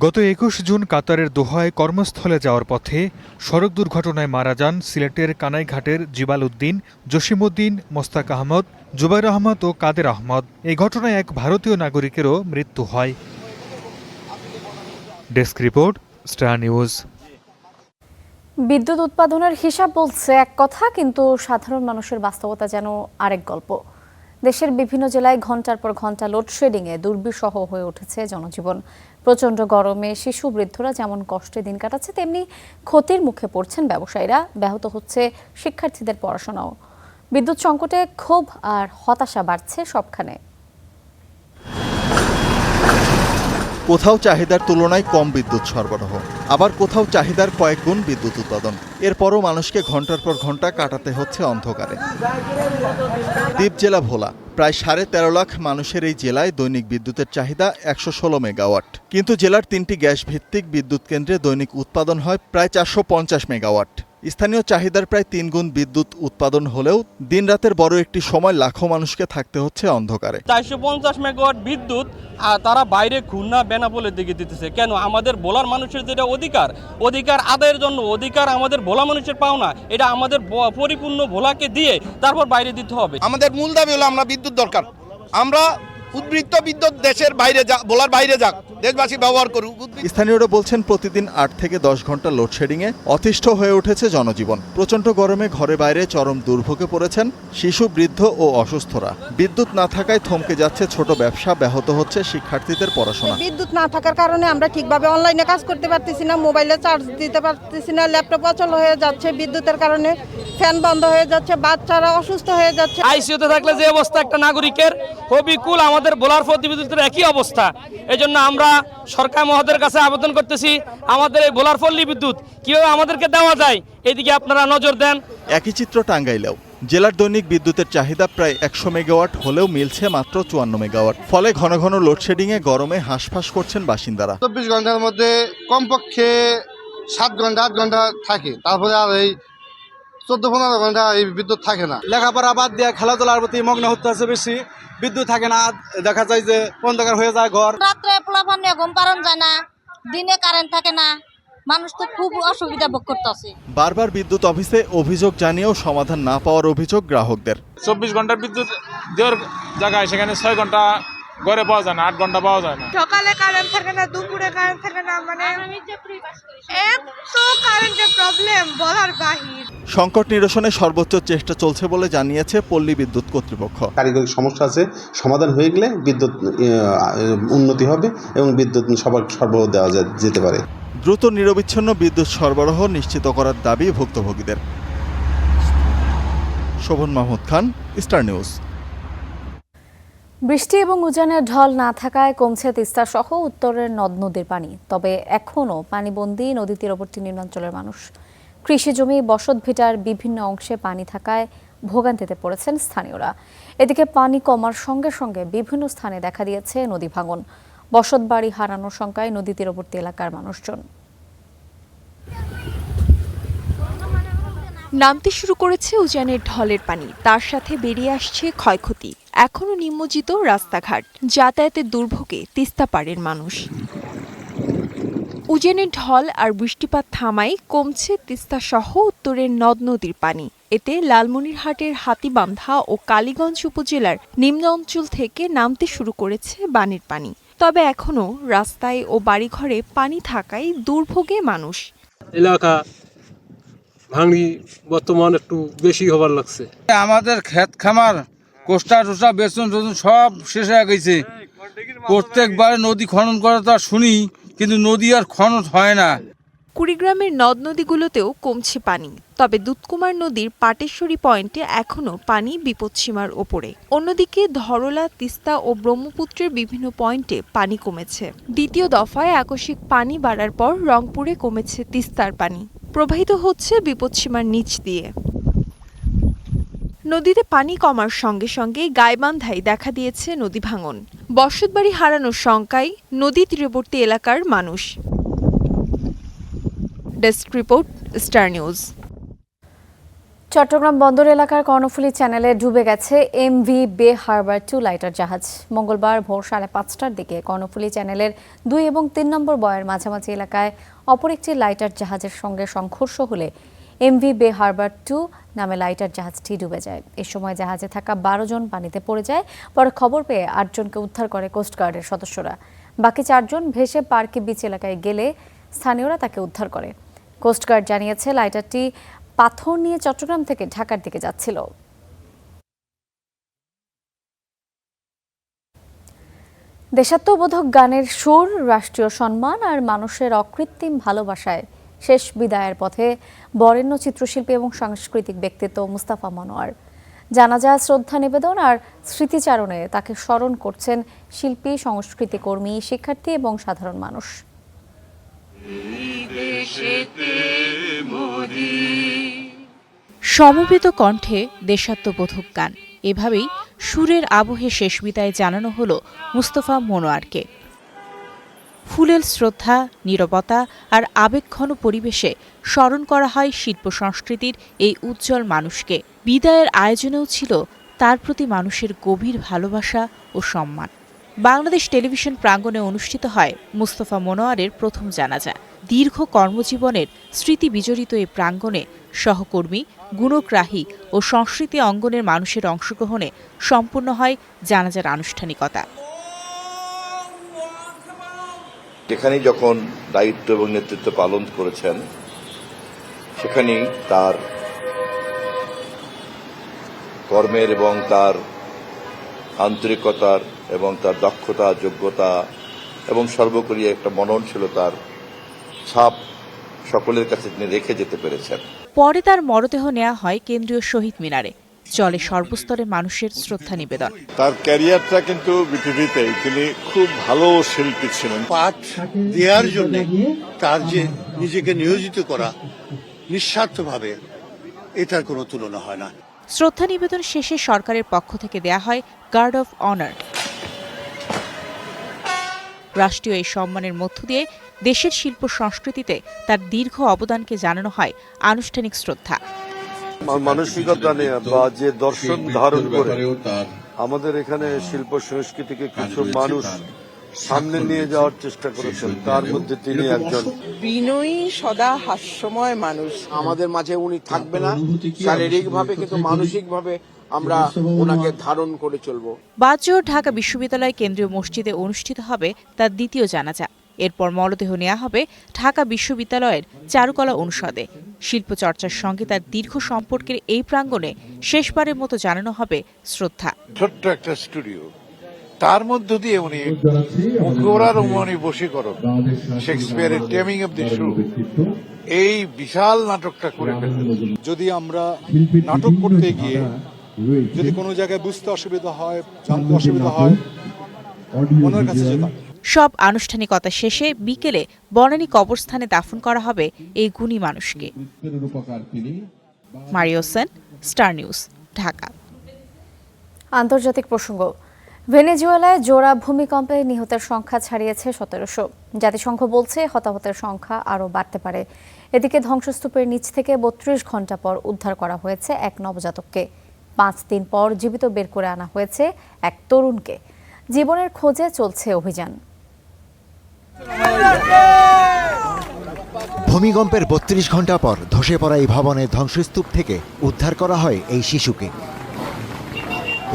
গত 21 জুন কাতারের দোহায় কর্মস্থলে যাওয়ার পথে সড়ক দুর্ঘটনায় মারা যান সিলেটের কানাইঘাটের জিবাল উদ্দিন, জসিমউদ্দিন, মোস্তাক আহমদ, জুবাইর আহমদ ও কাদের আহমদ। এই ঘটনায় এক ভারতীয় নাগরিকেরও মৃত্যু হয়। Desk report, star news. বিদ্যুৎ উৎপাদনের হিসাব বলছে এক কথা, কিন্তু সাধারণ মানুষের বাস্তবতা যেন আরেক গল্প। দেশের বিভিন্ন জেলায় ঘন্টার পর ঘন্টা লোডশেডিংয়ে দুর্বিষহ হয়ে উঠেছে জনজীবন। প্রচণ্ড গরমে শিশু বৃদ্ধরা যেমন কষ্টে দিন কাটাচ্ছে, তেমনি ক্ষতির মুখে পড়ছেন ব্যবসায়ীরা। ব্যাহত হচ্ছে শিক্ষার্থীদের পড়াশোনাও। বিদ্যুৎ সংকটে ক্ষোভ আর হতাশা বাড়ছে সবখানে। কোথাও চাহিদার তুলনায় কম বিদ্যুৎ সরবরাহ, আবার কোথাও চাহিদার কয়েক গুণ বিদ্যুৎ উৎপাদন। এরপরও মানুষকে ঘন্টার পর ঘন্টা কাটাতে হচ্ছে অন্ধকারে। দ্বীপ জেলা ভোলা, প্রায় 13.5 লাখ মানুষের এই জেলায় দৈনিক বিদ্যুতের চাহিদা 116 মেগাওয়াট। কিন্তু জেলার 3টি গ্যাস ভিত্তিক বিদ্যুৎ কেন্দ্রে দৈনিক উৎপাদন হয় প্রায় 450 মেগাওয়াট। স্থানীয় চাহিদার প্রায় 3 গুণ বিদ্যুৎ উৎপাদন হলেও দিনরাতের বড় একটি সময় লাখো মানুষকে থাকতে হচ্ছে অন্ধকারে। 450 মেগাওয়াট বিদ্যুৎ আর তারা বাইরে খুলনা বেনাপোলের দিকে দিতেছে কেন? আমাদের ভোলার মানুষের যেটা অধিকার আদায়ের জন্য, অধিকার আমাদের ভোলা মানুষের পাওনা, এটা আমাদের পরিপূর্ণ ভোলাকে দিয়ে তারপর বাইরে দিতে হবে। আমাদের মূল দাবি হলো আমরা বিদ্যুৎ দরকার। আমরা উদ্বৃত্ত বিদ্যুৎ দেশের বাইরে যাক, ভোলার বাইরে যাক, দেশবাসী ব্যবহার করুক। স্থানীয়রা বলছেন প্রতিদিন 8 থেকে 10 ঘন্টা লোডশেডিংয়ে অতিষ্ঠ হয়ে উঠেছে জনজীবন। প্রচণ্ড গরমে ঘরে বাইরে চরম দুর্ভোগে পড়েছেন শিশু, বৃদ্ধ ও অসুস্থরা। বিদ্যুৎ না থাকায় থমকে যাচ্ছে ছোট ব্যবসা, ব্যাহত হচ্ছে শিক্ষার্থীদের পড়াশোনা। বিদ্যুৎ না থাকার কারণে আমরা ঠিকভাবে অনলাইনে কাজ করতে পারতেছি না, মোবাইলে চার্জ দিতে পারতেছি না, ল্যাপটপ অচল হয়ে যাচ্ছে বিদ্যুতের কারণে, ফ্যান বন্ধ হয়ে যাচ্ছে, বাচ্চারা অসুস্থ হয়ে যাচ্ছে। আইসিইউতে থাকলে যে অবস্থা একটা নাগরিকের, হবিকুল আমাদের ভোলার প্রতিবিদ্যুতের একই অবস্থা। এজন্য আমরা সরকার মহোদয়ের কাছে আবেদন করতেছি, আমাদের এই ভোলার পল্লী বিদ্যুৎ কিভাবে আমাদেরকে দেওয়া যায় এদিকে আপনারা নজর দেন। একই চিত্র টাঙ্গাইলেও। জেলার দৈনিক বিদ্যুতের চাহিদা প্রায় 100 মেগাওয়াট হলেও মিলছে মাত্র 54 মেগাওয়াট। ফলে ঘন ঘন লোডশেডিংয়ে গরমে হাঁসফাঁস করছেন বাসিন্দারা। 24 ঘন্টার মধ্যে কমপক্ষে 7 ঘন্টা 8 ঘন্টা থাকে, তারপরে আর এই 14-15 ঘন্টা এই বিদ্যুৎ থাকে না। লেখাপড়া বাদ দিয়ে খেলাধুলার প্রতি মগ্ন হতে আছে বেশি। বিদ্যুৎ থাকে না, দেখা যায় যে অন্ধকার হয়ে যায় ঘর। রাত্রে পোলাপান নিয়ে ঘুম পারন যায় না, দিনে কারেন্ট থাকে না, মানুষ তো খুব অসুবিধা ভোগ করতেছে। বারবার বিদ্যুৎ অফিসে অভিযোগ জানিয়েও সমাধান না পাওয়ার অভিযোগ গ্রাহকদের। 24 ঘন্টার বিদ্যুৎ দেওয়ার জায়গায় সেখানে 6 ঘন্টা ঘরে পাওয়া যায় না, 8 ঘন্টা পাওয়া যায় না। সকালে কারেন্ট থাকে না, দুপুরে কারেন্ট থাকে না, মানে এত কারেন্টের প্রবলেম বলার বাহির। সংকট নিরসনে সর্বোচ্চ চেষ্টা চলছে বলে জানিয়েছে পল্লী বিদ্যুৎ কর্তৃপক্ষ। কারিগরি সমস্যা আছে, সমাধান হয়ে গেলে বিদ্যুৎ উন্নতি হবে এবং বিদ্যুৎ সবার সরবরাহ দেওয়া যেতে পারে। দ্রুত নিরবিচ্ছিন্ন বিদ্যুৎ সরবরাহ নিশ্চিত করার দাবি ভুক্তভোগীদের। শোভন মাহমুদ খান, স্টার নিউজ। বৃষ্টি এবং উজানের ঢল না থাকায় কমছে তিস্তা সহ উত্তরের নদ নদীর পানি। তবে এখনও পানিবন্দী নদী তীরবর্তী নিম্নাঞ্চলের মানুষ। কৃষিজমি, বসতভিটার বিভিন্ন অংশে পানি থাকায় ভোগান্তিতে পড়েছেন স্থানীয়রা। এদিকে পানি কমার সঙ্গে সঙ্গে বিভিন্ন স্থানে দেখা দিয়েছে নদী ভাঙন। বসতবাড়ি হারানোর শঙ্কায় নদী তীরবর্তী এলাকার মানুষজন। নামতে শুরু করেছে উজানের ঢলের পানি, তার সাথে বেরিয়ে আসছে ক্ষয়ক্ষতি। এখনো নিম্নজিত রাস্তাঘাট, যাতায়াতের দুর্ভোগে তিস্তা পাড়ের মানুষ। উজানের ঢল আর বৃষ্টিপাত থামায় কমছে তিস্তা সহ উত্তরের নদ নদীর পানি। এতে লালমনিরহাটের হাতীবান্ধা ও কালীগঞ্জ উপজেলার নিম্ন অঞ্চল থেকে নামতে শুরু করেছে বানের পানি। তবে এখনো রাস্তায় ও বাড়িঘরে পানি থাকায় দুর্ভোগে মানুষ। এলাকা ভাঙি বর্তমান একটু বেশি হবার লাগছে। আমাদের ক্ষেত খামার কোষ্টা টোষ্টা বেতন টেতন সব শেষ হয়ে গেছে। প্রত্যেকবারে নদী খনন করা তো শুনি, কিন্তু নদী আর খনন হয় না। কুড়িগ্রামের নদ নদীগুলোতেও কমছে পানি, তবে দুধকুমার নদীর পাটেশ্বরী পয়েন্টে এখনও পানি বিপদসীমার ওপরে। অন্যদিকে ধরলা, তিস্তা ও ব্রহ্মপুত্রের বিভিন্ন পয়েন্টে পানি কমেছে। দ্বিতীয় দফায় আকস্মিক পানি বাড়ার পর রংপুরে কমেছে তিস্তার পানি, প্রবাহিত হচ্ছে বিপদসীমার নিচ দিয়ে। নদীতে পানি কমার সঙ্গে সঙ্গে গাইবান্ধায় দেখা দিয়েছে নদী ভাঙন। বসতবাড়ি হারানোর শঙ্কায় নদী তীরবর্তী এলাকার মানুষ। Desk report, star news. Chittagong বন্দর এলাকার কর্ণফুলী চ্যানেলে ডুবে গেছে এমভি বে হারবার 2 লাইটার জাহাজ। মঙ্গলবার ভোর 5:30টার দিকে কর্ণফুলী চ্যানেলের 2 এবং 3 নম্বর বয়ের মাঝামাঝি এলাকায় অপর একটি লাইটার জাহাজের সঙ্গে সংঘর্ষ হলে এমভি বে হারবার 2 নামে লাইটার জাহাজটি ডুবে যায়। এ সময় জাহাজে থাকা 12 জন পানিতে পড়ে যায়। পরে খবর পেয়ে 8 জনকে উদ্ধার করে কোস্টগার্ডের সদস্যরা। বাকি 4 জন ভেসে পার্কি বিচ এলাকায় গেলে স্থানীয়রা তাকে উদ্ধার করে। কোস্টগার্ড জানিয়েছে লাইটারটি পাথর নিয়ে চট্টগ্রাম থেকে ঢাকার দিকে যাচ্ছিল। দেশাত্মবোধক গানের সুর, রাষ্ট্রীয় সম্মান আর মানুষের অকৃত্রিম ভালোবাসায় শেষ বিদায়ের পথে বরেণ্য চিত্রশিল্পী এবং সাংস্কৃতিক ব্যক্তিত্ব মুস্তাফা মনোয়ার। জানাজা, শ্রদ্ধা নিবেদন আর স্মৃতিচারণে তাকে স্মরণ করছেন শিল্পী, সংস্কৃতি কর্মী, শিক্ষার্থী এবং সাধারণ মানুষ। সমবেত কণ্ঠে দেশাত্মবোধক গান, এভাবেই সুরের আবহে শেষ বিদায় জানানো হলো মুস্তাফা মনোয়ারকে। ফুলেল শ্রদ্ধা, নীরবতা আর আবেগঘন পরিবেশে স্মরণ করা হয় শিল্প সংস্কৃতির এই উজ্জ্বল মানুষকে। বিদায়ের আয়োজনেও ছিল তার প্রতি মানুষের গভীর ভালোবাসা ও সম্মান। বাংলাদেশ টেলিভিশন প্রাঙ্গণে অনুষ্ঠিত হয় মুস্তাফা মনোয়ারের প্রথম জানাজা। দীর্ঘ কর্মজীবনের স্মৃতি বিজড়িত এই প্রাঙ্গণে সহকর্মী, গুণগ্রাহী ও সংস্কৃতি অঙ্গনের মানুষের অংশগ্রহণে সম্পূর্ণ হয় জানাজার আনুষ্ঠানিকতা। যেখানেই যখন দায়িত্ব এবং নেতৃত্ব পালন করেছেন, সেখানেই তার কর্মের এবং তার আন্তরিকতার এবং তার দক্ষতা, যোগ্যতা এবং সর্বোপরি একটা মননশীলতার ছাপ সকলের কাছে তিনি রেখে যেতে পেরেছেন। পরে তার মরদেহ নেওয়া হয় কেন্দ্রীয় শহীদ মিনারে। চলে সর্বস্তরের মানুষের শ্রদ্ধা নিবেদন। তার ক্যারিয়ারটা কিন্তু পৃথিবীতে তিনি খুব ভালো শিল্পী ছিলেন। পাঠ দেওয়ার জন্য তার যে নিজেকে নিয়োজিত করা নিঃস্বার্থভাবে, এটার কোনো তুলনা হয় না। শ্রদ্ধা নিবেদন শেষে সরকারের পক্ষ থেকে দেয়া হয় গার্ড অফ অনার। রাষ্ট্রীয় এই সম্মানের মধ্য দিয়ে দেশের শিল্প সংস্কৃতিতে তার দীর্ঘ অবদানকে জানানো হয় আনুষ্ঠানিক শ্রদ্ধা। মানসিকতা নিয়ে বা যে দর্শন ধারণ করে আমাদের এখানে শিল্প সংস্কৃতিকে কিছু মানুষ সামনে নিয়ে যাওয়ার চেষ্টা করেছেন, তার মধ্যে তিনি একজন। বিনয়ী, সদা হাস্যময় মানুষ। আমাদের মাঝে উনি থাকবে না শারীরিকভাবে, কিন্তু মানসিকভাবে আমরা ওনাকে ধারণ করে চলব। বাদজোহর ঢাকা বিশ্ববিদ্যালয় কেন্দ্রীয় মসজিদে অনুষ্ঠিত হবে তার দ্বিতীয় জানাজা। এরপর মরদেহ নেওয়া হবে ঢাকা বিশ্ববিদ্যালয়ের চারুকলা অনুষদে। শিল্পচর্চার সঙ্গে তার দীর্ঘ সম্পর্কের এই প্রাঙ্গণে শেষবারের মতো জানানো হবে শ্রদ্ধা। ছোট্ট একটা স্টুডিও, তার মধ্য দিয়ে উনি মুখোরা রমণী বশীকরণ, শেক্সপিয়ারের টেমিং অব দি শু, এই বিশাল নাটকটা করে ফেললেন। যদি আমরা নাটক করতে গিয়ে যদি কোনো জায়গায় বুঝতে অসুবিধা হয়, জানতে অসুবিধা হয়, ওনার কাছে যেতাম। সব আনুষ্ঠানিকতা শেষে বিকেলে বনানী কবরস্থানে দাফন করা হবে এই গুণী মানুষকে। Mario Sen, star news, Dhaka. আন্তর্জাতিক প্রসঙ্গ। ভেনেজুয়েলায় জোড়া ভূমিকম্পে নিহতের সংখ্যা ছাড়িয়েছে 1700। জাতিসংঘ বলছে হতাহতের সংখ্যা আরও বাড়তে পারে। এদিকে ধ্বংসস্তূপের নিচ থেকে 32 ঘণ্টা পর উদ্ধার করা হয়েছে এক নবজাতককে। 5 দিন পর জীবিত বের করে আনা হয়েছে এক তরুণকে। জীবনের খোঁজে চলছে অভিযান। ভূমিকম্পের 32 ঘণ্টা পর ধসে পড়া এই ভবনের ধ্বংসস্তূপ থেকে উদ্ধার করা হয় এই শিশুকে।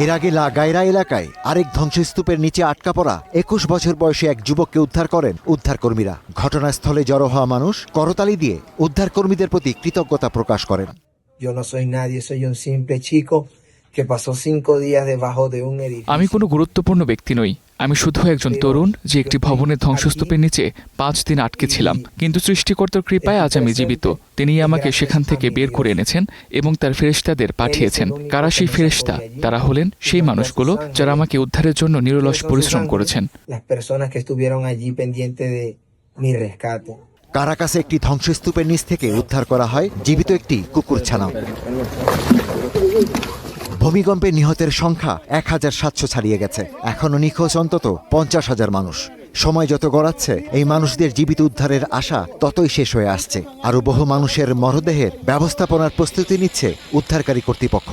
এর আগে লা গায়রা এলাকায় আরেক ধ্বংসস্তূপের নিচে আটকা পড়া 21 বছর বয়সী এক যুবককে উদ্ধার করেন উদ্ধারকর্মীরা। ঘটনাস্থলে জড়ো হওয়া মানুষ করতালি দিয়ে উদ্ধারকর্মীদের প্রতি কৃতজ্ঞতা প্রকাশ করেন। Yo no soy nadie, soy un simple chico আমি কোনো গুরুত্বপূর্ণ ব্যক্তি নই, আমি শুধু একজন তরুণ যে একটি ভবনের ধ্বংসস্তূপের নিচে 5 দিন আটকে ছিলাম, কিন্তু সৃষ্টিকর্তার কৃপায় আজ আমি জীবিত। তিনি আমাকে সেখান থেকে বের করে এনেছেন এবং তার ফেরেশতাদের পাঠিয়েছেন। কারা সেই ফেরেশতা? তারা হলেন সেই মানুষগুলো যারা আমাকে উদ্ধারের জন্য নিরলস পরিশ্রম করেছেন। কারাকাসে একটি ধ্বংসস্তূপের নিচ থেকে উদ্ধার করা হয় জীবিত একটি কুকুরছানা। ভূমিকম্পে নিহতের সংখ্যা 1700 ছাড়িয়ে গেছে। এখনো নিখোঁজ অন্তত 50,000 মানুষ। সময় যত গড়াচ্ছে এই মানুষদের জীবিত উদ্ধারের আশা ততই শেষ হয়ে আসছে। আরও বহু মানুষের মরদেহের ব্যবস্থাপনার প্রস্তুতি নিচ্ছে উদ্ধারকারী কর্তৃপক্ষ।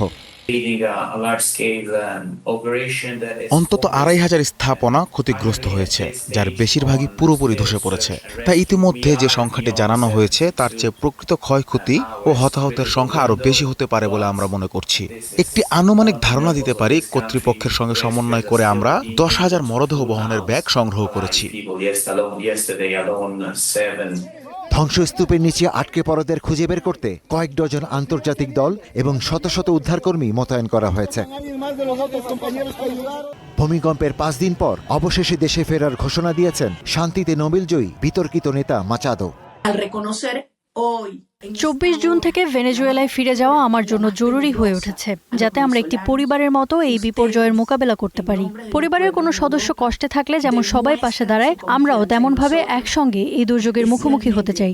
অন্তত 2500 স্থাপনা ক্ষতিগ্রস্ত হয়েছে, যার বেশিরভাগই পুরোপুরি ধসে পড়েছে। তাই ইতিমধ্যে যে সংখ্যাটি জানানো হয়েছে তার চেয়ে প্রকৃত ক্ষয়ক্ষতি ও হতাহতের সংখ্যা আরও বেশি হতে পারে বলে আমরা মনে করছি। একটি আনুমানিক ধারণা দিতে পারি, কর্তৃপক্ষের সঙ্গে সমন্বয় করে আমরা 10,000 মরদেহ বহনের ব্যাগ সংগ্রহ করেছি। ধ্বংসস্তূপের নিচে আটকে পড়াদের খুঁজে বের করতে কয়েক ডজন আন্তর্জাতিক দল এবং শত শত উদ্ধারকর্মী মোতায়েন করা হয়েছে। ভূমিকম্পের 5 দিন পর অবশেষে দেশে ফেরার ঘোষণা দিয়েছেন শান্তিতে নোবেলজয়ী বিতর্কিত নেতা মাচাদো। 24 জুন থেকে ভেনেজুয়েলায় ফিরে যাওয়া আমার জন্য জরুরি হয়ে উঠেছে, যাতে আমরা একটি পরিবারের মতো এই বিপর্যয়ের মোকাবেলা করতে পারি। পরিবারের কোনো সদস্য কষ্টে থাকলে যেমন সবাই পাশে দাঁড়ায়, আমরাও তেমনভাবে একসঙ্গে এই দুর্যোগের মুখোমুখি হতে চাই।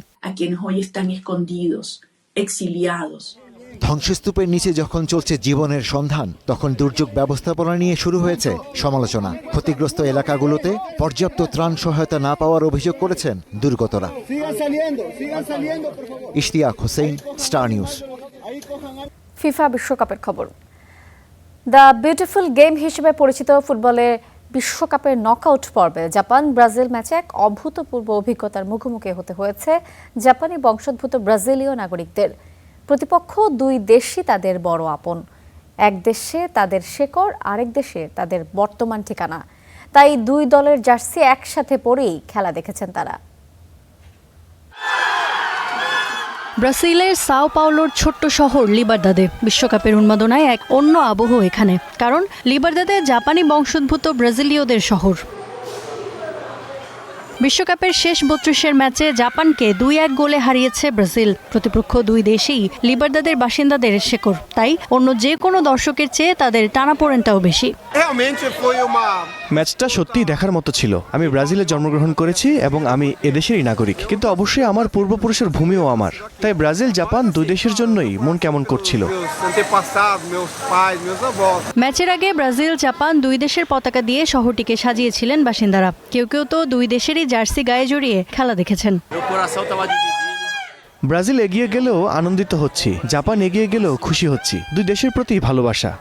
ধ্বংসস্তূপের নিচে যখন চলছে জীবনের সন্ধান, তখন দুর্যোগ ব্যবস্থাপনা নিয়ে শুরু হয়েছে সমালোচনা। ক্ষতিগ্রস্ত এলাকাগুলোতে পর্যাপ্ত ত্রাণ সহায়তা না পাওয়ার অভিযোগ করেছেন দুর্গতরা। Ishtiaq Hossain, star news. FIFA বিশ্বকাপের খবর। দ্য বিউটিফুল গেম হিসেবে পরিচিত ফুটবলে বিশ্বকাপের নকআউট পর্বে জাপান ব্রাজিল ম্যাচে এক অভূতপূর্ব অভিজ্ঞতার মুখোমুখি হতে হয়েছে জাপানি বংশোদ্ভূত ব্রাজিলীয় নাগরিকদের। প্রতিপক্ষ দুই দেশই তাদের বড় আপন। এক দেশে তাদের শেকড়, আরেক দেশে তাদের বর্তমান ঠিকানা। তাই দুই দলের জার্সি একসাথে পরেই খেলা দেখেছেন তারা। ব্রাজিলের সাও পাওলোর ছোট্ট শহর লিবারদাদে বিশ্বকাপের উন্মাদনায় এক অন্য আবহ এখানে, কারণ লিবারদাদে জাপানি বংশোদ্ভূত ব্রাজিলীয়দের শহর। বিশ্বকাপের শেষ 32-এর ম্যাচে জাপানকে 2-1 গোলে হারিয়েছে ব্রাজিল। প্রতিপক্ষ দুই দেশেই লিবারদাদের বাসিন্দাদের শেকড়, তাই অন্য যে কোনো দর্শকের চেয়ে তাদের টানাপোড়েনটাও বেশি। ম্যাচটা সত্যিই দেখার মতো ছিল। আমি ব্রাজিলে জন্মগ্রহণ করেছি এবং আমি এদেশেরই নাগরিক, কিন্তু অবশ্যই আমার পূর্বপুরুষের ভূমিও আমার। তাই ব্রাজিল জাপান দুই দেশের জন্যই মন কেমন করছিল। ম্যাচের আগে ব্রাজিল জাপান দুই দেশের পতাকা দিয়ে শহরটিকে সাজিয়েছিলেন বাসিন্দারা। কেউ কেউ তো দুই দেশেরই জার্সি গায়ে জড়িয়ে খেলা দেখেছেন। ব্রাজিল এগিয়ে গেলেও আনন্দিত হচ্ছি, জাপান এগিয়ে গেলেও খুশি হচ্ছি। দুই দেশের প্রতি ভালোবাসা।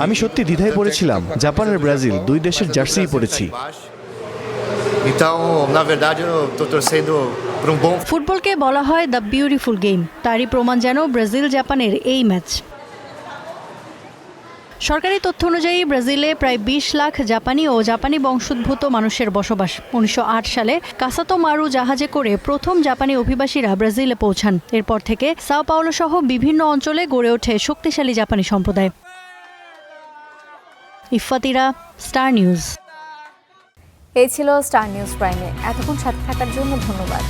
আমি সত্যি দ্বিধায় পড়েছিলাম, জাপান আর ব্রাজিল দুই দেশের জার্সিই পড়েছি। ফুটবলকে বলা হয় দ্য বিউটিফুল গেম, তারই প্রমাণ যেন ব্রাজিল জাপানের এই ম্যাচ। সরকারি তথ্য অনুযায়ী ব্রাজিলে প্রায় 20 লাখ জাপানি ও জাপানি বংশোদ্ভূত মানুষের বসবাস। 1908 সালে কাসাতো মারু জাহাজে করে প্রথম জাপানি অভিবাসীরা ব্রাজিলে পৌঁছান। এরপর থেকে সাও পাওলো সহ বিভিন্ন অঞ্চলে গড়ে ওঠে শক্তিশালী জাপানি সম্প্রদায়। ইফাতিরা, স্টার নিউজ। এই ছিল স্টার নিউজ প্রাইমে। এতক্ষণ সাথে থাকার জন্য ধন্যবাদ।